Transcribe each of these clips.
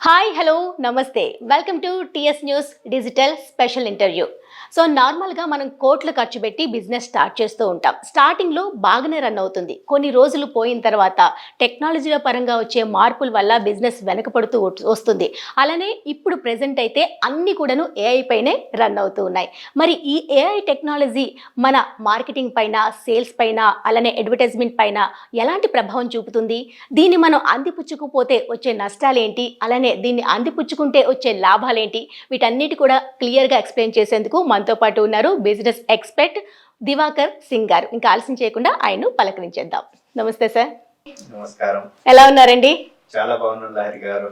Hi hello నమస్తే welcome to TS news digital special interview. So నార్మల్గా మనం కోట్లు ఖర్చు పెట్టి బిజినెస్ స్టార్ట్ చేస్తూ ఉంటాం. స్టార్టింగ్లో బాగానే రన్ అవుతుంది. కొన్ని రోజులు పోయిన తర్వాత టెక్నాలజీల పరంగా వచ్చే మార్పుల వల్ల బిజినెస్ వెనకపడుతూ వస్తుంది. అలానే ఇప్పుడు ప్రెజెంట్ అయితే అన్నీ కూడాను ఏఐ పైనే రన్ అవుతూ ఉన్నాయి. మరి ఈ ఏఐ టెక్నాలజీ మన మార్కెటింగ్ పైన, సేల్స్ పైన, అలానే అడ్వర్టైజ్మెంట్ పైన ఎలాంటి ప్రభావం చూపుతుంది? దీన్ని మనం అందిపుచ్చుకుపోతే వచ్చే నష్టాలేంటి, అలానే దీన్ని అందిపుచ్చుకుంటే వచ్చే లాభాలేంటి, వీటన్నిటి కూడా క్లియర్గా ఎక్స్ప్లెయిన్ చేసేందుకు మనతో పాటు ఉన్నారు బిజినెస్ ఎక్స్పర్ట్ దివాకర్ సింగ్ గారు. ఇంకా ఆలస్యం చేయకుండా ఆయన్ను పలకరించేద్దాం. నమస్తే సార్. నమస్కారం. ఎలా ఉన్నారండి? చాలా బాగున్నాను లహరి గారు.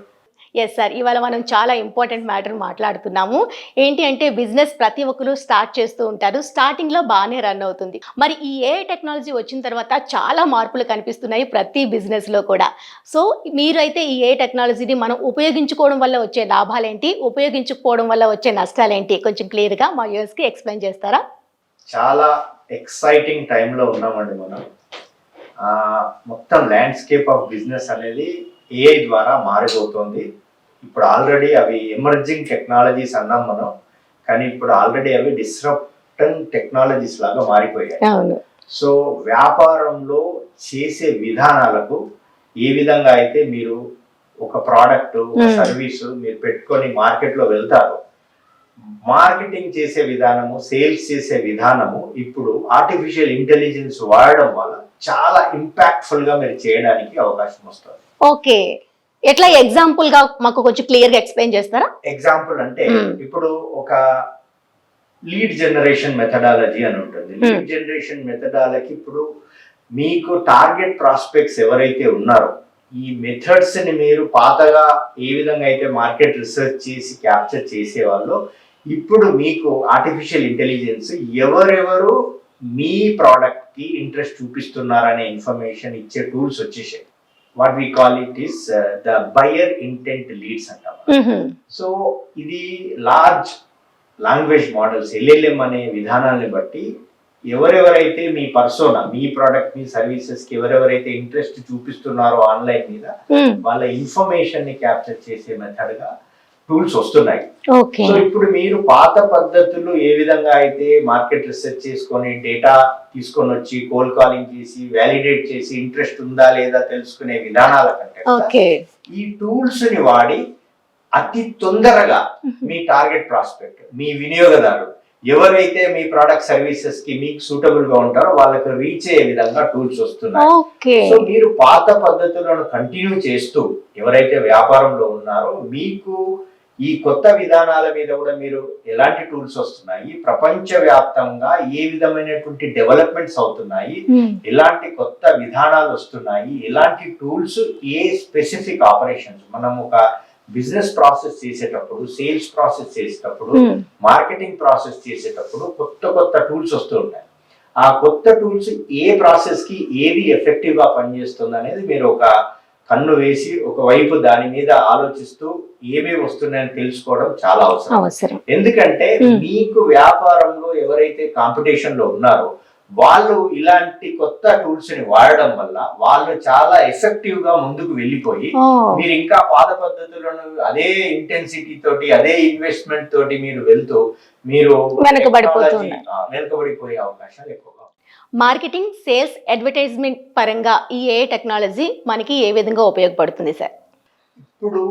ఎస్ సార్, ఇవాళ మనం చాలా ఇంపార్టెంట్ మ్యాటర్ మాట్లాడుతున్నాము. ఏంటి అంటే బిజినెస్ ప్రతి ఒక్కరు స్టార్ట్ చేస్తూ ఉంటారు. స్టార్టింగ్లో బాగానే రన్ అవుతుంది. మరి ఈ ఏఐ టెక్నాలజీ వచ్చిన తర్వాత చాలా మార్పులు కనిపిస్తున్నాయి ప్రతి బిజినెస్లో కూడా. సో మీరైతే ఈ ఏఐ టెక్నాలజీని మనం ఉపయోగించుకోవడం వల్ల వచ్చే లాభాలేంటి, ఉపయోగించుకోవడం వల్ల వచ్చే నష్టాలేంటి, కొంచెం క్లియర్గా మా వ్యూవర్స్కి ఎక్స్ప్లెయిన్ చేస్తారా? చాలా ఎక్సైటింగ్ టైంలో ఉన్నామండి మనం. మొత్తం ల్యాండ్స్కేప్ ఆఫ్ బిజినెస్ అనేది ఏఐ ద్వారా మారిపోతుంది. ఇప్పుడు ఆల్రెడీ అవి ఎమర్జింగ్ టెక్నాలజీస్ అన్నాం మనం, కానీ ఇప్పుడు ఆల్రెడీ అవి డిస్రప్టింగ్ టెక్నాలజీస్ లాగా మారిపోయాయి. సో వ్యాపారంలో చేసే విధానాలకు ఏ విధంగా అయితే మీరు ఒక ప్రోడక్ట్, ఒక సర్వీసు మీరు పెట్టుకొని మార్కెట్లో వెళ్తారు, మార్కెటింగ్ చేసే విధానము, సేల్స్ చేసే విధానము ఇప్పుడు ఆర్టిఫిషియల్ ఇంటెలిజెన్స్ వాడడం వల్ల చాలా ఇంపాక్ట్ఫుల్ గా మీరు చేయడానికి అవకాశం వస్తుంది. ఓకే, ఎట్లా ఎగ్జాంపుల్ గా మాకు కొంచెం క్లియర్ గా ఎక్స్ప్లెయిన్ చేస్తారా? ఎగ్జాంపుల్ అంటే ఇప్పుడు ఒక లీడ్ జనరేషన్ మెథడాలజీ అని ఉంటుంది. లీడ్ జనరేషన్ మెథడాలజీ ఇప్పుడు మీకు టార్గెట్ ప్రాస్పెక్ట్స్ ఎవరైతే ఉన్నారో ఈ మెథడ్స్ ని మీరు పాతగా ఏ విధంగా అయితే మార్కెట్ రీసెర్చ్ చేసి క్యాప్చర్ చేసేవాళ్ళు, ఇప్పుడు మీకు ఆర్టిఫిషియల్ ఇంటెలిజెన్స్ ఎవరెవరు మీ ప్రోడక్ట్ కి ఇంట్రెస్ట్ చూపిస్తున్నారనే ఇన్ఫర్మేషన్ ఇచ్చే టూల్స్ వచ్చేసాయి. What we call it is the buyer intent leads అంటాం. సో ఇది లార్జ్ లాంగ్వేజ్ మోడల్స్, ఎల్ఎల్ఎం అనే విధానాన్ని బట్టి ఎవరెవరైతే మీ పర్సోనా, మీ ప్రోడక్ట్, మీ సర్వీసెస్ కి ఎవరెవరైతే ఇంట్రెస్ట్ చూపిస్తున్నారో ఆన్లైన్ మీద వాళ్ళ ఇన్ఫర్మేషన్ ని క్యాప్చర్ చేసే మెథడ్ గా టూల్స్ వస్తున్నాయి. సో ఇప్పుడు మీరు పాత పద్ధతులు ఏ విధంగా అయితే మార్కెట్ రీసెర్చ్ చేసుకొని డేటా తీసుకొని వచ్చి కోల్డ్ కాలింగ్ చేసి వ్యాలిడేట్ చేసి ఇంట్రెస్ట్ ఉందా లేదా తెలుసుకునే విధానాల కంటే ఈ టూల్స్ ని వాడి అతి తొందరగా మీ టార్గెట్ ప్రాస్పెక్ట్, మీ వినియోగదారుడు ఎవరైతే మీ ప్రోడక్ట్ సర్వీసెస్ కి మీకు సూటబుల్ గా ఉంటారో వాళ్ళకి రీచ్ అయ్యే విధంగా టూల్స్ వస్తున్నాయి. సో మీరు పాత పద్ధతులను కంటిన్యూ చేస్తూ ఎవరైతే వ్యాపారంలో ఉన్నారో మీకు ఈ కొత్త విధానాల మీద కూడా మీరు ఎలాంటి టూల్స్ వస్తున్నాయి, ప్రపంచ వ్యాప్తంగా ఏ విధమైనటువంటి డెవలప్మెంట్స్ అవుతున్నాయి, ఎలాంటి కొత్త విధానాలు వస్తున్నాయి, ఎలాంటి టూల్స్, ఏ స్పెసిఫిక్ ఆపరేషన్స్ మనం ఒక బిజినెస్ ప్రాసెస్ చేసేటప్పుడు, సేల్స్ ప్రాసెస్ చేసేటప్పుడు, మార్కెటింగ్ ప్రాసెస్ చేసేటప్పుడు కొత్త కొత్త టూల్స్ వస్తూ ఉంటాయి. ఆ కొత్త టూల్స్ ఏ ప్రాసెస్ కి ఏది ఎఫెక్టివ్ గా పనిచేస్తుంది అనేది మీరు ఒక కన్ను వేసి ఒకవైపు దాని మీద ఆలోచిస్తూ ఏమేమి వస్తున్నాయని తెలుసుకోవడం చాలా అవసరం. ఎందుకంటే మీకు వ్యాపారంలో ఎవరైతే కాంపిటీషన్ లో ఉన్నారో వాళ్ళు ఇలాంటి కొత్త టూల్స్ ని వాడడం వల్ల వాళ్ళు చాలా ఎఫెక్టివ్ గా ముందుకు వెళ్ళిపోయి మీరు ఇంకా పాత పద్ధతులను అదే ఇంటెన్సిటీ తోటి, అదే ఇన్వెస్ట్మెంట్ తోటి మీరు వెళ్తూ మీరు వెనుకబడిపోయే అవకాశాలు ఎక్కువ. మార్కెటింగ్, సేల్స్, అడ్వర్టైజ్మెంట్ పరంగా ఈ ఏఐ టెక్నాలజీ మనకి ఏ విధంగా ఉపయోగపడుతుంది సార్? ఇప్పుడు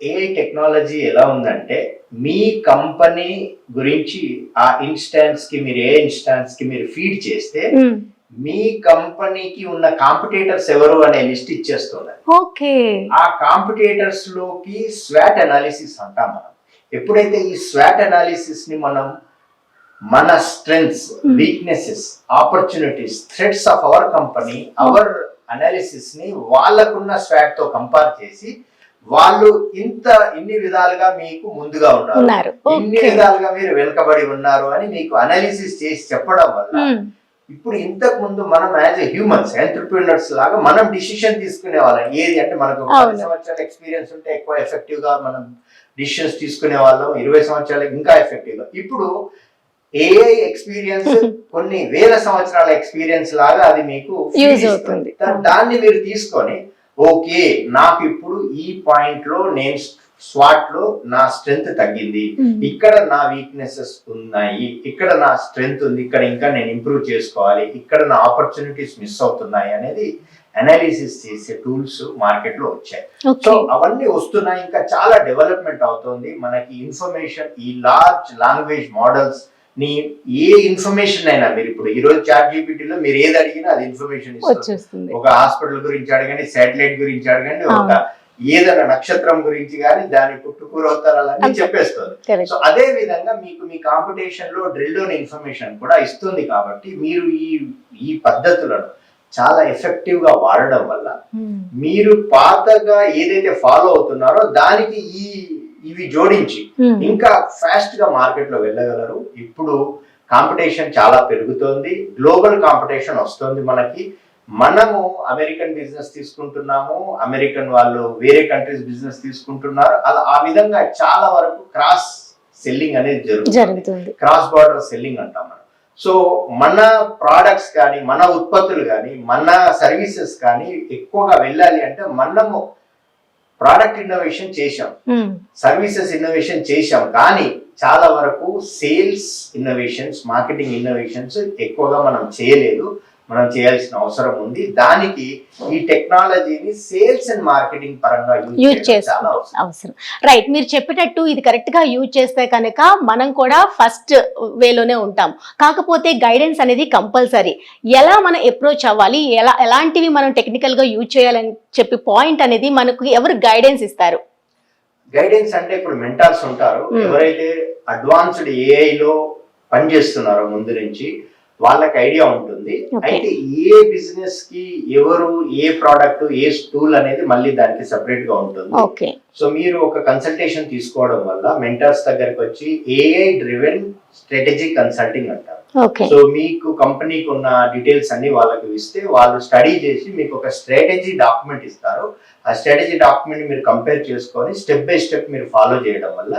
ఏఐ టెక్నాలజీ ఎలా ఉందంటే మీ కంపెనీ గురించి ఆ ఇన్స్టాన్స్ కి మీరు ఏ ఇన్స్టాన్స్ కి మీరు ఫీడ్ చేస్తే మీ కంపెనీకి ఉన్న కాంపిటేటర్స్ ఎవరు అనే లిస్ట్ ఇచ్చేస్తుంది. ఆ కాంపిటేటర్స్ లోకి స్వాట్ అనాలిసిస్ అంటాం మనం. ఎప్పుడైతే ఈ స్వాట్ అనాలిసిస్ ని మనం మన strengths, weaknesses, opportunities, threats of our company, hour analysis ని వాళ్ళకున్న స్వాట్ తో కంపేర్ చేసి వాళ్ళు ఇన్ని విధాలుగా మీకు ముందుగా ఉన్నారు, ఇన్ని విధాలుగా మీరు వెనుకబడి ఉన్నారు అని మీకు అనాలిసిస్ చేసి చెప్పడం వల్ల ఇప్పుడు ఇంతకు ముందు మనం యాజ్ ఎ హ్యూమన్స్, ఎంటర్‌ప్రెన్యూర్స్ లాగా మనం డిసిషన్ తీసుకునే వాళ్ళం. ఏది అంటే మనకు 10 సంవత్సరాల ఎక్స్పీరియన్స్ ఉంటే ఎక్కువ ఎఫెక్టివ్ గా మనం డిసిషన్స్ తీసుకునే వాళ్ళం, 20 సంవత్సరాలకు ఇంకా ఎఫెక్టివ్ గా. ఇప్పుడు ఏఐ ఎక్స్పీరియన్స్ కొన్ని వేల సంవత్సరాల ఎక్స్పీరియన్స్ లాగా అది మీకు యూజ్ అవుతుంది. దాన్ని మీరు తీసుకొని ఓకే నాకు ఇప్పుడు ఈ పాయింట్ లో నేను స్వాట్ లో నా స్ట్రెంగ్త్ తగ్గింది, ఇక్కడ నా వీక్నెసెస్ ఉన్నాయి, ఇక్కడ నా స్ట్రెంగ్త్ ఉంది, ఇక్కడ ఇంకా నేను ఇంప్రూవ్ చేసుకోవాలి, ఇక్కడ నా ఆపర్చునిటీస్ మిస్ అవుతున్నాయి అనేది అనాలిసిస్ చేసే టూల్స్ మార్కెట్ లో వచ్చాయి. సో అవన్నీ వస్తున్నాయి, ఇంకా చాలా డెవలప్మెంట్ అవుతుంది. మనకి ఇన్ఫర్మేషన్ ఈ లార్జ్ లాంగ్వేజ్ మోడల్స్ నీ ఏ ఇన్ఫర్మేషన్ అయినా మీరు ఇప్పుడు ఈ రోజు ChatGPT లో మీరు ఏది అడిగినా అది ఇన్ఫర్మేషన్ ఇస్తుంది. ఒక హాస్పిటల్ గురించి అడగండి, శాటిలైట్ గురించి అడగండి, ఒక ఏదైనా నక్షత్రం గురించి కానీ దాని పుట్టుకూరవతారాలన్నీ చెప్పేస్తుంది. సో అదే విధంగా మీకు మీ కాంపిటీషన్ లో డ్రిల్ డౌన్ ఇన్ఫర్మేషన్ కూడా ఇస్తుంది. కాబట్టి మీరు ఈ పద్ధతులను చాలా ఎఫెక్టివ్ గా వాడడం వల్ల మీరు పాతగా ఏదైతే ఫాలో అవుతున్నారో దానికి ఇవి జోడించి ఇంకా ఫాస్ట్ గా మార్కెట్ లో వెళ్ళగలరు. ఇప్పుడు కాంపిటీషన్ చాలా పెరుగుతోంది, గ్లోబల్ కాంపిటీషన్ వస్తుంది మనకి. మనము అమెరికన్ బిజినెస్ తీసుకుంటున్నాము, అమెరికన్ వాళ్ళు వేరే కంట్రీస్ బిజినెస్ తీసుకుంటున్నారు. అలా ఆ విధంగా చాలా వరకు క్రాస్ సెల్లింగ్ అనేది జరుగుతుంది. క్రాస్ బార్డర్ సెల్లింగ్ అంటాం మనం. సో మన ప్రోడక్ట్స్ కానీ, మన ఉత్పత్తులు కానీ, మన సర్వీసెస్ కానీ ఎక్కువగా వెళ్ళాలి అంటే మనము ప్రోడక్ట్ ఇన్నోవేషన్ చేశాం, సర్వీసెస్ ఇన్నోవేషన్ చేశాం, కానీ చాలా వరకు సేల్స్ ఇన్నోవేషన్స్, మార్కెటింగ్ ఇన్నోవేషన్స్ ఎక్కువగా మనం చేయలేదు. మనం చేయాల్సిన అవసరం ఉంది. దానికి ఈ టెక్నాలజీని సేల్స్ అండ్ మార్కెటింగ్ పరంగా యూజ్ చేయాలి అవసరం. రైట్, మీరు చెప్పేటట్టు ఇది కరెక్ట్ గా యూజ్ చేస్తే కనుక మనం కూడా ఫస్ట్ వేలోనే ఉంటాం. కాకపోతే గైడెన్స్ అనేది కంపల్సరీ. ఎలా మనం అప్రోచ్ అవ్వాలి, ఎలాంటివి మనం టెక్నికల్ గా యూజ్ చేయాలని చెప్పి పాయింట్ అనేది మనకు ఎవరు గైడెన్స్ ఇస్తారు? గైడెన్స్ అంటే ఇప్పుడు మెంటార్స్ ఉంటారు, ఎవరైతే అడ్వాన్స్డ్ AI లో పనిచేస్తున్నారో ముందు నుంచి వాళ్ళకి ఐడియా ఉంటుంది. అయితే ఏ బిజినెస్ కి ఎవరు ఏ ప్రోడక్ట్ ఏ టూల్ అనేది మళ్ళీ దానికి సెపరేట్ గా ఉంటుంది. సో మీరు ఒక కన్సల్టేషన్ తీసుకోవడం వల్ల మెంటర్స్ దగ్గరికి వచ్చి AI డ్రివెన్ స్ట్రాటజిక్ కన్సల్టింగ్ అంటారు. సో మీకు కంపెనీకి ఉన్న డీటెయిల్స్ అన్ని వాళ్ళకి ఇస్తే వాళ్ళు స్టడీ చేసి మీకు ఒక స్ట్రాటజీ డాక్యుమెంట్ ఇస్తారు. ఆ స్ట్రాటజీ డాక్యుమెంట్ మీరు కంపేర్ చేసుకొని స్టెప్ బై స్టెప్ మీరు ఫాలో చేయడం వల్ల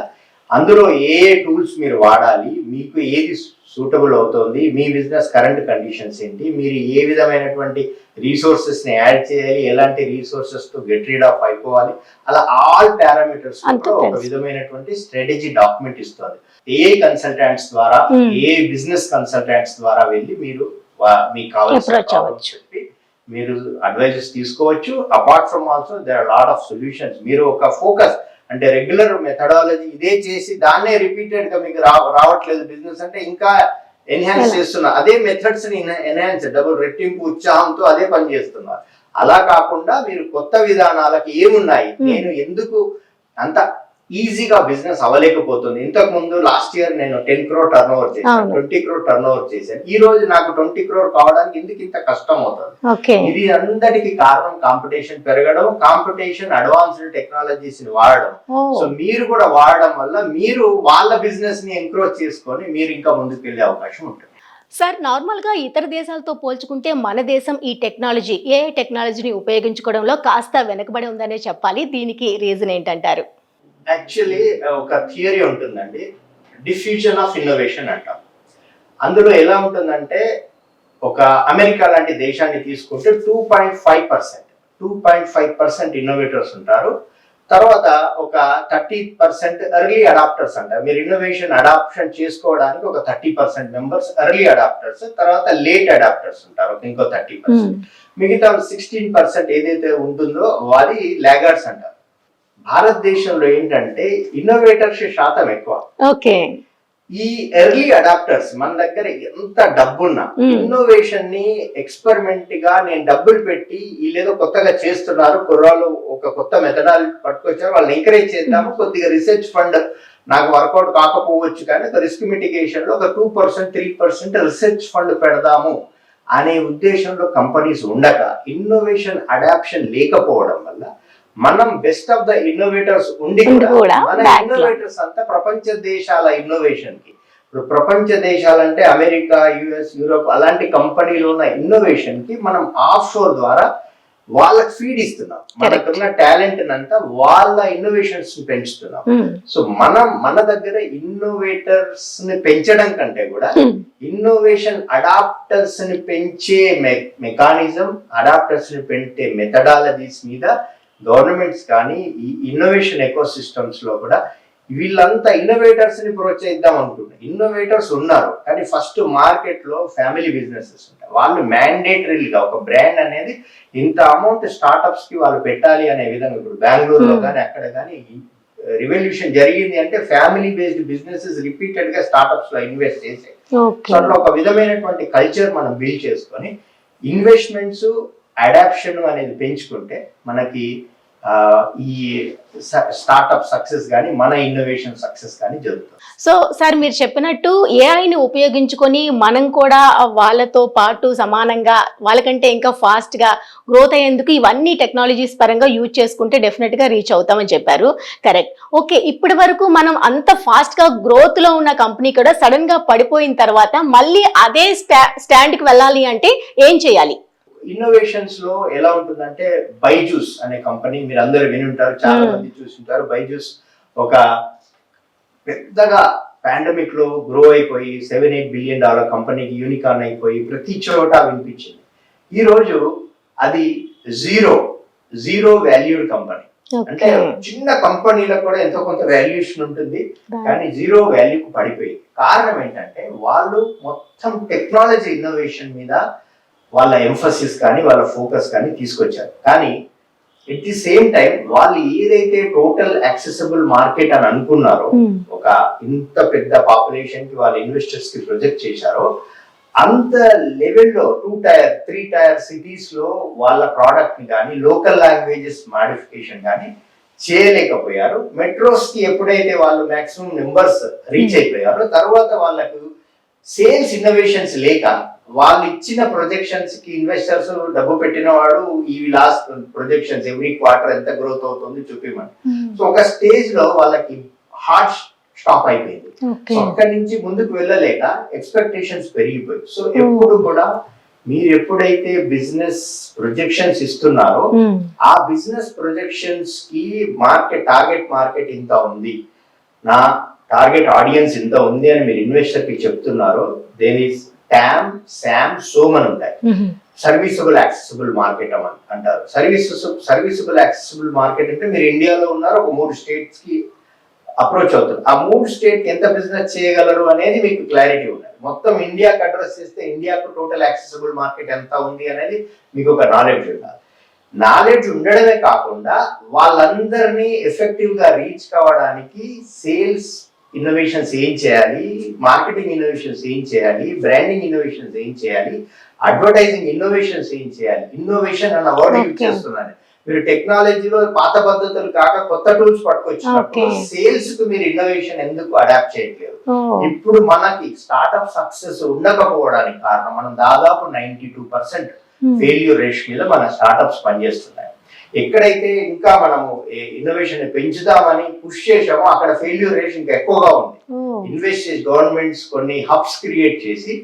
అందులో ఏ టూల్స్ మీరు వాడాలి, మీకు ఏది సూటబుల్ అవుతుంది, మీ బిజినెస్ కరెంట్ కండిషన్స్ ఏంటి, మీరు ఏ విధమైనటువంటి రిసోర్సెస్ ని యాడ్ చేయాలి, ఎలాంటి రిసోర్సెస్ తో గెట్ రీడ్ ఆఫ్ అయిపోవాలి, అలా ఆల్ పారామీటర్స్ ఒక విధమైనటువంటి స్ట్రాటజీ డాక్యుమెంట్ ఇస్తుంది. ఏ కన్సల్టెంట్స్ ద్వారా, ఏ బిజినెస్ కన్సల్టెంట్స్ ద్వారా వెళ్ళి మీరు మీకు కావాల్సిన చెప్పి మీరు అడ్వైజెస్ తీసుకోవచ్చు. Apart from also there are lot of solutions. మీరు ఒక ఫోకస్ అంటే రెగ్యులర్ మెథడాలజీ ఇదే చేసి దాన్నే రిపీటెడ్ గా మీకు రావట్లేదు బిజినెస్ అంటే ఇంకా ఎన్హాన్స్ చేస్తున్నారు. అదే మెథడ్స్ ని ఎన్హాన్స్ డబుల్ రెట్టింపు ఉత్సాహంతో అదే పని చేస్తున్నారు. అలా కాకుండా మీరు కొత్త విధానాలకు ఏమున్నాయి, నేను ఎందుకు అంత ఈజీగా బిజినెస్ అవ్వలేకపోతుంది. ఇంతకు ముందు లాస్ట్ ఇయర్ నేను 10 crore టర్న్ ఓవర్ చేశాను, 20 crore టర్న్ ఓవర్ చేశాను. ఈ రోజు నాకు 20 crore కావడానికి ఎందుకు ఇంత కష్టం అవుతుంది? ఇది అందరికి కారణం కాంపిటీషన్ పెరగడం, కాంపిటీషన్ అడ్వాన్స్డ్ టెక్నాలజీస్ ని వాడడం. సో మీరు కూడా వాడడం వల్ల మీరు వాళ్ళ బిజినెస్ ని ఎంకరేజ్ చేసుకొని మీరు ఇంకా ముందుకు వెళ్ళే అవకాశం ఉంటుంది. సార్, నార్మల్గా ఇతర దేశాలతో పోల్చుకుంటే మన దేశం ఈ టెక్నాలజీ AI టెక్నాలజీని ఉపయోగించుకోవడంలో కాస్త వెనకబడి ఉందనే చెప్పాలి. దీనికి రీజన్ ఏంటంటారు? యాక్చువల్లీ ఒక థియరీ ఉంటుందండి, డిఫ్యూజన్ ఆఫ్ ఇన్నోవేషన్ అంటాం. అందులో ఎలా ఉంటుందంటే ఒక అమెరికా లాంటి దేశాన్ని తీసుకుంటే 2.5% ఇన్నోవేటర్స్ ఉంటారు. తర్వాత ఒక 30% ఎర్లీ అడాప్టర్స్ అంటారు. మీరు ఇన్నోవేషన్ అడాప్షన్ చేసుకోవడానికి ఒక 30% మెంబర్స్ ఎర్లీ అడాప్టర్స్, తర్వాత లేట్ అడాప్టర్స్ ఉంటారు ఇంకో 30%. మిగతా 16% ఏదైతే ఉంటుందో అది లాగర్డ్స్ అంటారు. భారతదేశంలో ఏంటంటే ఇన్నోవేటర్స్ శాతం ఎక్కువ. ఈ ఎర్లీ అడాప్టర్స్ మన దగ్గర ఎంత డబ్బున్నా ఇన్నోవేషన్ ని ఎక్స్పెరిమెంట్ గా నేను డబ్బులు పెట్టి వీళ్ళేదో కొత్తగా చేస్తున్నారు, కుర్రాళ్ళు ఒక కొత్త మెథడాలజీ పట్టుకొచ్చారు, వాళ్ళని ఎంకరేజ్ చేద్దాము, కొద్దిగా రీసెర్చ్ ఫండ్ నాకు వర్కౌట్ కాకపోవచ్చు కానీ ఒక రిస్క్ మిటిగేషన్ లో ఒక 2% 3% రీసెర్చ్ ఫండ్ పెడదాము అనే ఉద్దేశంలో కంపెనీస్ ఉండక ఇన్నోవేషన్ అడాప్షన్ లేకపోవడం వల్ల మనం బెస్ట్ ఆఫ్ ద ఇన్నోవేటర్స్ ఉండి కూడా మన ఇన్నోవేటర్స్ అంతా ప్రపంచ దేశాల ఇన్నోవేషన్ కి, ఇప్పుడు ప్రపంచ దేశాలంటే అమెరికా, US, యూరోప్ అలాంటి కంపెనీలు ఉన్న ఇన్నోవేషన్ కి మనం ఆఫ్ షోర్ ద్వారా వాళ్ళకి ఫీడ్ ఇస్తున్నాం. మనకున్న టాలెంట్ అంతా వాళ్ళ ఇన్నోవేషన్స్ ని పెంచుతున్నాం. సో మన దగ్గర ఇన్నోవేటర్స్ ని పెంచడం కంటే కూడా ఇన్నోవేషన్ అడాప్టర్స్ ని పెంచే మెకానిజం, అడాప్టర్స్ ని పెంచే మెథడాలజీస్ మీద గవర్నమెంట్స్ కానీ ఈ ఇన్నోవేషన్ ఎకో సిస్టమ్స్ లో కూడా వీళ్ళంతా ఇన్నోవేటర్స్ ని ప్రోత్సహిద్దాం అనుకుంటున్నారు. ఇన్నోవేటర్స్ ఉన్నారు, కానీ ఫస్ట్ మార్కెట్ లో ఫ్యామిలీ బిజినెసెస్ ఉంటాయి. వాళ్ళు మ్యాండేటరీగా ఒక బ్రాండ్ అనేది ఇంత అమౌంట్ స్టార్ట్అప్స్ కి వాళ్ళు పెట్టాలి అనే విధంగా, ఇప్పుడు బెంగళూరులో కానీ అక్కడ కానీ రివల్యూషన్ జరిగింది అంటే ఫ్యామిలీ బేస్డ్ బిజినెసెస్ రిపీటెడ్ గా స్టార్ట్అప్స్ లో ఇన్వెస్ట్ చేసాయి. సో అట్లా ఒక విధమైనటువంటి కల్చర్ మనం బిల్డ్ చేసుకొని ఇన్వెస్ట్మెంట్స్ అడాప్షన్ అనేది పెంచుకుంటే మనకి ఈ స్టార్ట్అప్ సక్సెస్ కానీ మన ఇన్నోవేషన్ సక్సెస్ కానీ జరుగుతుంది. సో సార్ మీరు చెప్పినట్టు ఏఐని ఉపయోగించుకొని మనం కూడా వాళ్ళతో పాటు సమానంగా వాళ్ళకంటే ఇంకా ఫాస్ట్ గా గ్రోత్ అయ్యేందుకు ఇవన్నీ టెక్నాలజీస్ పరంగా యూజ్ చేసుకుంటే డెఫినెట్ గా రీచ్ అవుతామని చెప్పారు. కరెక్ట్. ఓకే, ఇప్పటి వరకు మనం అంత ఫాస్ట్ గా గ్రోత్ లో ఉన్న కంపెనీ కూడా సడన్ గా పడిపోయిన తర్వాత మళ్ళీ అదే స్టాండ్ కి వెళ్ళాలి అంటే ఏం చేయాలి? ఇన్నోవేషన్స్ లో ఎలా ఉంటుందంటే బైజూస్ అనే కంపెనీ మీరు అందరూ విని ఉంటారు, చాలా మంది చూసింటారు. బైజూస్ ఒక పెద్దగా పాండమిక్ లో గ్రో అయిపోయి $7-8 బిలియన్ కంపెనీకి యూనికార్న్ అయిపోయి ప్రతి చోట వినిపించింది. ఈ రోజు అది జీరో వాల్యూడ్ కంపెనీ. అంటే చిన్న కంపెనీలకు కూడా ఎంతో కొంత వాల్యుయేషన్ ఉంటుంది, కానీ జీరో వాల్యూకి పడిపోయింది. కారణం ఏంటంటే వాళ్ళు మొత్తం టెక్నాలజీ ఇన్నోవేషన్ మీద వాళ్ళ ఎంఫసిస్ కానీ వాళ్ళ ఫోకస్ కానీ తీసుకొచ్చారు. కానీ ఎట్ ది సేమ్ టైం వాళ్ళు ఏదైతే టోటల్ యాక్సెసిబుల్ మార్కెట్ అని అనుకున్నారో, ఒక ఇంత పెద్ద పాపులేషన్ కి వాళ్ళ ఇన్వెస్టర్స్ కి ప్రొజెక్ట్ చేశారో, అంత లెవెల్లో 2 టైర్ 3 టైర్ సిటీస్ లో వాళ్ళ ప్రోడక్ట్ ని కానీ లోకల్ లాంగ్వేజెస్ మాడిఫికేషన్ కానీ చేయలేకపోయారు. మెట్రోస్ కి ఎప్పుడైతే వాళ్ళు మాక్సిమం నెంబర్స్ రీచ్ అయిపోయారో తర్వాత వాళ్ళకు సేల్స్ ఇన్నోవేషన్స్ లేక వాళ్ళు ఇచ్చిన ప్రొజెక్షన్స్ కి ఇన్వెస్టర్స్ డబ్బు పెట్టిన వాడు ఈ లాస్ట్ ప్రొజెక్షన్స్ ఎవ్రీ క్వార్టర్ ఎంత గ్రోత్ అవుతుంది చూపిమని. సో ఒక స్టేజ్ లో వాళ్ళకి హార్ట్ స్టాప్ అయిపోయింది. సో అక్కడి నుంచి ముందుకు వెళ్ళలేక ఎక్స్పెక్టేషన్స్ పెరిగిపోయి. సో ఎప్పుడు కూడా మీరు ఎప్పుడైతే బిజినెస్ ప్రొజెక్షన్స్ ఇస్తున్నారో ఆ బిజినెస్ ప్రొజెక్షన్స్ కి టార్గెట్ మార్కెట్ ఇంత ఉంది, నా టార్గెట్ ఆడియన్స్ ఇంత ఉంది అని మీరు ఇన్వెస్టర్ కి చెప్తున్నారో, దేర్ ఈస్ ట్యామ్, శామ్, సోమ్ అని ఉంటాయి. సర్వీసబుల్ యాక్సెసిబుల్ మార్కెట్ అని అంటారు. సర్వీసబుల్ యాక్సెసిబుల్ మార్కెట్ అంటే మీరు ఇండియాలో ఉన్నారు, ఒక 3 స్టేట్స్ కి అప్రోచ్ అవుతుంది. ఆ 3 స్టేట్ ఎంత బిజినెస్ చేయగలరు అనేది మీకు క్లారిటీ ఉండాలి. మొత్తం ఇండియాకి అడ్రస్ చేస్తే ఇండియాకు టోటల్ యాక్సెసిబుల్ మార్కెట్ ఎంత ఉంది అనేది మీకు ఒక నాలెడ్జ్ ఉండాలి. నాలెడ్జ్ ఉండడమే కాకుండా వాళ్ళందరినీ ఎఫెక్టివ్ గా రీచ్ కావడానికి సేల్స్ ఇన్నోవేషన్స్ ఏం చేయాలి, మార్కెటింగ్ ఇన్నోవేషన్స్ ఏం చేయాలి, బ్రాండింగ్ ఇన్నోవేషన్స్ ఏం చేయాలి, అడ్వర్టైజింగ్ ఇన్నోవేషన్స్ ఏం చేయాలి. ఇన్నోవేషన్ అన్న వర్డ్ యూజ్ చేస్తున్నాను. మీరు టెక్నాలజీలో పాత పద్ధతులు కాక కొత్త టూల్స్ పట్టుకొచ్చినప్పుడు సేల్స్ కు మీరు ఇన్నోవేషన్ ఎందుకు అడాప్ట్ చేయట్లేదు? ఇప్పుడు మనకి స్టార్ట్అప్ సక్సెస్ ఉండకపోవడానికి కారణం మనం దాదాపు 92% ఫెయిల్యూర్ రేట్ మీద మన స్టార్ట్అప్స్ పనిచేస్తున్నాయి. ఎక్కడైతే ఇంకా మనము ఇన్నోవేషన్ పెంచుదామని పుష్ చేసామో అక్కడ ఫెయిల్యూర్ రేట్ ఇంకా ఎక్కువగా ఉంది. ఇన్వెస్ట్ చేసి గవర్నమెంట్స్ కొన్ని హబ్స్ క్రియేట్ చేసి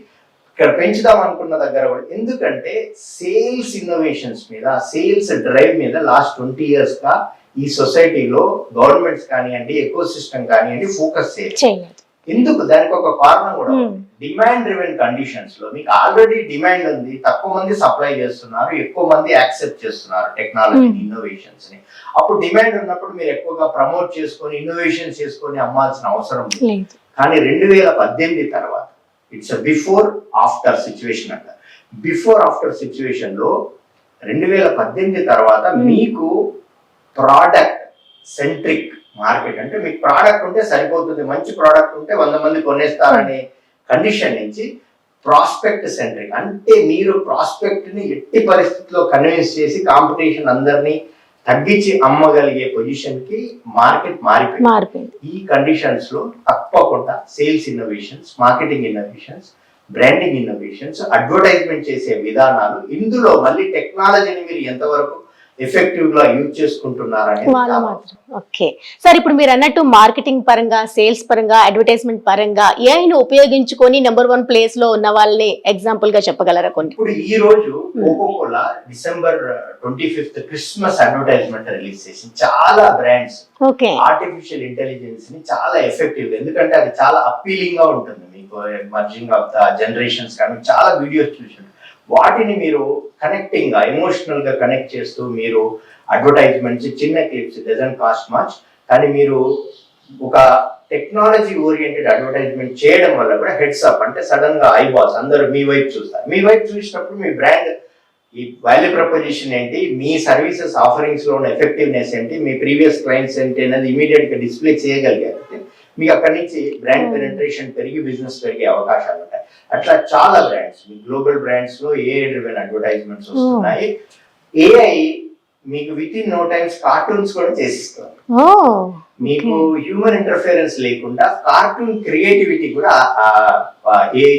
ఇక్కడ పెంచుదాం అనుకున్న దగ్గర కూడా, ఎందుకంటే సేల్స్ ఇన్నోవేషన్స్ మీద, సేల్స్ డ్రైవ్ మీద లాస్ట్ 20 years గా ఈ సొసైటీలో గవర్నమెంట్స్ కానివ్వండి, ఎకో సిస్టమ్ కానివ్వండి ఫోకస్ చేయలేదు. ఎందుకు? దానికి ఒక కారణం కూడా డిమాండ్ డ్రివెన్ కండిషన్స్ లో మీకు ఆల్రెడీ డిమాండ్ ఉంది, తక్కువ మంది సప్లై చేస్తున్నారు, ఎక్కువ మంది యాక్సెప్ట్ చేస్తున్నారు టెక్నాలజీ ఇన్నోవేషన్స్ ని. అప్పుడు డిమాండ్ ఉన్నప్పుడు మీరు ఎక్కువగా ప్రమోట్ చేసుకొని ఇన్నోవేషన్ చేసుకొని అమ్మాల్సిన అవసరం లేదు. కానీ 2018 తర్వాత ఇట్స్ బిఫోర్ ఆఫ్టర్ సిచ్యువేషన్ అంట. బిఫోర్ ఆఫ్టర్ సిచ్యువేషన్ లో 2018 తర్వాత మీకు ప్రోడక్ట్ సెంట్రిక్ మార్కెట్, అంటే మీకు ప్రోడక్ట్ ఉంటే సరిపోతుంది, మంచి ప్రోడక్ట్ ఉంటే 100 మంది కొనేస్తారనే కండిషన్ నుంచి ప్రాస్పెక్ట్ సెంట్రిక్, అంటే మీరు ప్రాస్పెక్ట్ ని ఎట్టి పరిస్థితుల్లో కన్విన్స్ చేసి కాంపిటీషన్ అందరినీ తగ్గించి అమ్మగలిగే పొజిషన్ కి మార్కెట్ మారిపోయింది. ఈ కండిషన్స్ లో తప్పకుండా sales innovations, marketing innovations, branding innovations, advertisement చేసే విధానాలు, ఇందులో మళ్ళీ టెక్నాలజీని మీరు ఎంతవరకు ఎఫెక్టివ్ గా యూజ్ చేసుకుంటున్నారని. ఓకే సార్, ఇప్పుడు మీరు అన్నట్టు మార్కెటింగ్ పరంగా, సేల్స్ పరంగా, అడ్వర్టైజ్మెంట్ పరంగా ఏఐని ఉపయోగించుకొని నెంబర్ 1 ప్లేస్ లో ఉన్న వాళ్ళని ఎగ్జాంపుల్ గా చెప్పగలరా కొన్ని? ఇప్పుడు ఈ రోజు Coca Cola December 25th Christmas advertisement release చేసింది. చాలా బ్రాండ్స్ ఆర్టిఫిషియల్ ఇంటెలిజెన్స్ ని చాలా ఎఫెక్టివ్, ఎందుకంటే అది చాలా అప్పీలింగ్ గా ఉంటుంది. మీకు మర్జింగ్ ఆఫ్ ద జనరేషన్స్ కానీ చాలా వీడియోస్ చూసి వాటిని మీరు కనెక్టింగ్ గా, ఎమోషనల్ గా కనెక్ట్ చేస్తూ మీరు అడ్వర్టైజ్మెంట్స్, చిన్న క్లిప్స్, డజంట్ కాస్ట్ మచ్. కానీ మీరు ఒక టెక్నాలజీ ఓరియంటెడ్ అడ్వర్టైజ్మెంట్ చేయడం వల్ల కూడా హెడ్స్ అప్, అంటే సడన్ గా ఐబాల్స్ అందరూ మీ వైపు చూస్తారు. మీ వైపు చూసినప్పుడు మీ బ్రాండ్ ఈ వాల్యూ ప్రపోజిషన్ ఏంటి, మీ సర్వీసెస్ ఆఫరింగ్స్ లో ఉన్న ఎఫెక్టివ్నెస్ ఏంటి, మీ ప్రీవియస్ క్లయింట్స్ ఏంటి అనేది ఇమీడియట్ గా డిస్ప్లే చేయగలిగారు. మీకు అక్కడి నుంచి బ్రాండ్ పెనెట్రేషన్ పెరిగి బిజినెస్ పెరిగే అవకాశాలు ఉంటాయి. అట్లా చాలా బ్రాండ్స్, మీ గ్లోబల్ బ్రాండ్స్ లో ఏఐ డ్రివెన్ అడ్వర్టైజ్మెంట్స్ వస్తున్నాయి. ఏఐ మీకు within no times cartoons కూడా చేసిస్తుంది. మీకు హ్యూమన్ ఇంటర్ఫిరెన్స్ లేకుండా కార్టూన్ క్రియేటివిటీ కూడా ఏఐ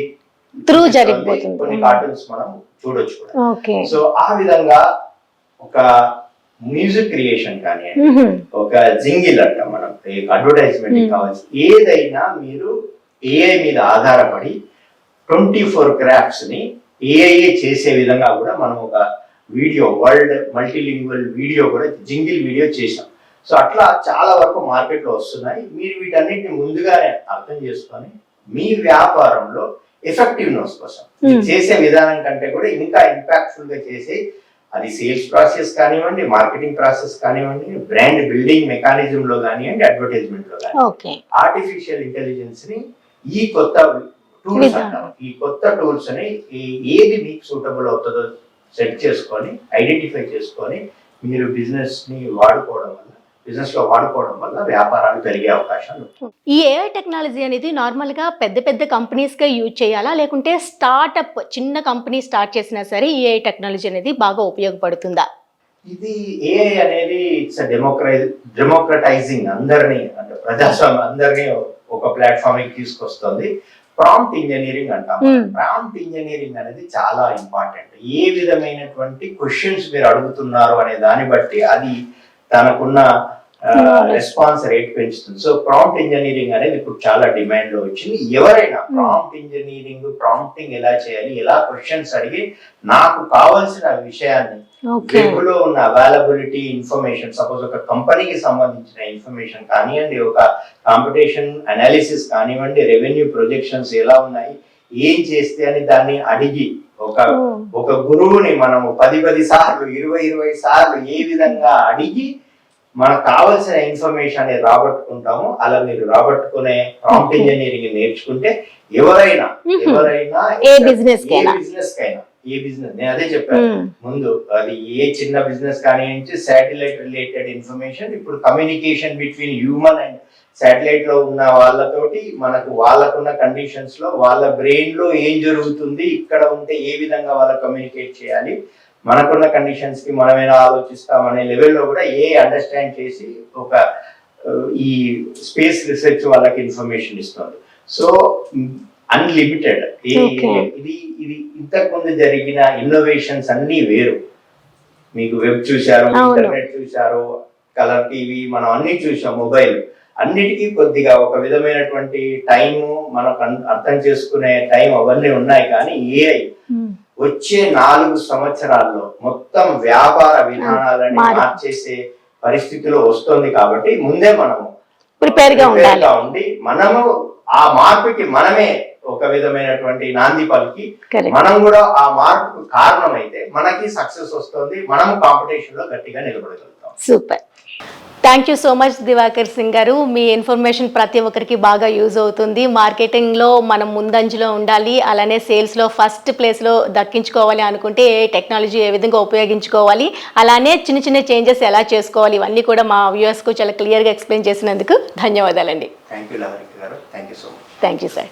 త్రూ జరిగిపోతుంది. కొన్ని కార్టూన్స్ మనం చూడొచ్చు కూడా. సో ఆ విధంగా ఒక మ్యూజిక్ క్రియేషన్ కానివ్వండి, ఒక జింగిల్ అంట మనం అడ్వర్టైజ్మెంట్ కావచ్చు, ఏదైనా మీరు ఏఐ మీద ఆధారపడి 24 క్రాఫ్ట్స్ ని ఏఐ చేసే విధంగా కూడా మనం ఒక వీడియో, వరల్డ్ మల్టీలింగ్వల్ వీడియో కూడా జింగిల్ వీడియో చేసాం. సో అట్లా చాలా వరకు మార్కెట్ లో వస్తున్నాయి. మీరు వీటన్నిటిని ముందుగానే అర్థం చేసుకొని మీ వ్యాపారంలో ఎఫెక్టివ్నెస్ కోసం చేసే విధానం కంటే కూడా ఇంకా ఇంపాక్ట్ఫుల్ గా చేసి, అది సేల్స్ ప్రాసెస్ కానివ్వండి, మార్కెటింగ్ ప్రాసెస్ కానివ్వండి, బ్రాండ్ బిల్డింగ్ మెకానిజం లో కానివ్వండి, అడ్వర్టైజ్మెంట్ లో కానివ్వండి, ఆర్టిఫిషియల్ ఇంటెలిజెన్స్ ని ఈ కొత్త టూల్స్ అంటారు. ఈ కొత్త టూల్స్ ని ఏది మీకు సూటబుల్ అవుతుందో సెట్ చేసుకొని, ఐడెంటిఫై చేసుకొని మీరు బిజినెస్ ని వాడుకోవడం వల్ల, బిజినెస్ లో వాడుకోవడం వల్ల వ్యాపారాలు పెరిగే అవకాశాలు. ఈ ఏఐ టెక్నాలజీ అనేది నార్మల్ గా పెద్ద పెద్ద కంపెనీస్ గా యూజ్ చేయాలా, లేకుంటే స్టార్ట్అప్ చిన్న కంపెనీ స్టార్ట్ చేసినా సరే ఈ ఏఐ టెక్నాలజీ అనేది బాగా ఉపయోగపడుతుందా? ఇది ఏఐ అనేది ఇట్స్ డెమోక్రటైజింగ్, అందరినీ అంటే ప్రజాస్వామ్యం అందరినీ ఒక ప్లాట్ఫామ్ కి తీసుకొస్తుంది. ప్రాంప్ట్ ఇంజనీరింగ్ అంటాం. ప్రాంప్ట్ ఇంజనీరింగ్ అనేది చాలా ఇంపార్టెంట్. ఏ విధమైనటువంటి క్వశ్చన్స్ మీరు అడుగుతున్నారు అనే దాన్ని బట్టి అది తనకున్న రెస్పాన్స్ రేట్ పెంచుతుంది. సో ప్రాంప్ట్ ఇంజనీరింగ్ అనేది ఇప్పుడు చాలా డిమాండ్ లో వచ్చింది. ఎవరైనా ప్రాంప్ట్ ఇంజనీరింగ్, ప్రాంప్టింగ్ ఎలా చేయాలి, ఎలా క్వశ్చన్స్ అడిగి నాకు కావాల్సిన విషయాన్ని వెబ్ లో ఉన్న అవైలబిలిటీ ఇన్ఫర్మేషన్, సపోజ్ ఒక కంపెనీకి సంబంధించిన ఇన్ఫర్మేషన్ కానివ్వండి, ఒక కాంపిటీషన్ అనాలిసిస్ కానివ్వండి, రెవెన్యూ ప్రొజెక్షన్స్ ఎలా ఉన్నాయి, ఏం చేస్తే అని దాన్ని అడిగి ఒక గురువుని మనం 10 సార్లు 20 సార్లు ఏ విధంగా అడిగి మనకు కావాల్సిన ఇన్ఫర్మేషన్ అనేది రాబట్టుకుంటాము. అలా మీరు రాబట్టుకునే ప్రాంప్ట్ ఇంజనీరింగ్ నేర్చుకుంటే ఎవరైనా ఏ బిజినెస్ కైనా నేను అదే చెప్పాను ముందు, అది ఏ చిన్న బిజినెస్ కానివ్వండి, శాటిలైట్ రిలేటెడ్ ఇన్ఫర్మేషన్, ఇప్పుడు communication between human and satellite లో ఉన్న వాళ్ళతోటి మనకు వాళ్ళకున్న కండిషన్స్ లో వాళ్ళ బ్రెయిన్ లో ఏం జరుగుతుంది, ఇక్కడ ఉంటే ఏ విధంగా వాళ్ళకి కమ్యూనికేట్ చేయాలి, మనకున్న కండిషన్స్ కి మనమేనా ఆలోచిస్తాం అనే లెవెల్లో కూడా అండర్స్టాండ్ చేసి ఒక ఈ స్పేస్ రీసెర్చ్ వాళ్ళకి ఇన్ఫర్మేషన్ ఇస్తుంది. So unlimited. ఇది ఇంతకు ముందు జరిగిన ఇన్నోవేషన్స్ అన్ని వేరు. మీకు వెబ్ చూశారు, ఇంటర్నెట్ చూశారు, కలర్ టీవీ, మనం అన్ని చూసాం, మొబైల్, అన్నిటికీ కొద్దిగా ఒక విధమైనటువంటి టైము, మనకు అర్థం చేసుకునే టైం అవన్నీ ఉన్నాయి. కానీ ఏఐ వచ్చే 4 సంవత్సరాల్లో మొత్తం వ్యాపార విధానాలని మార్చేసే పరిస్థితిలో వస్తుంది. కాబట్టి ముందే మనము ప్రిపేర్ గా ఉండి మనము ఆ మార్పుకి మనమే ఒక విధమైనటువంటి నాంది పలికి మనం కూడా ఆ మార్పుకు కారణమైతే మనకి సక్సెస్ వస్తుంది, మనం కాంపిటీషన్ లో గట్టిగా నిలబడగలుగుతాం. Super, thank you so much Diwakar Singh గారు. మీ ఇన్ఫర్మేషన్ ప్రతి ఒక్కరికి బాగా యూజ్ అవుతుంది. మార్కెటింగ్లో మనం ముందంజలో ఉండాలి, అలానే సేల్స్లో ఫస్ట్ ప్లేస్లో దక్కించుకోవాలి అనుకుంటే ఏ టెక్నాలజీ ఏ విధంగా ఉపయోగించుకోవాలి, అలానే చిన్న చిన్న చేంజెస్ ఎలా చేసుకోవాలి, ఇవన్నీ కూడా మా వ్యూవర్స్కు చాలా క్లియర్గా ఎక్స్ప్లెయిన్ చేసినందుకు ధన్యవాదాలండి. థ్యాంక్ యూ లహరి గారు. Thank you so much. Thank you sir.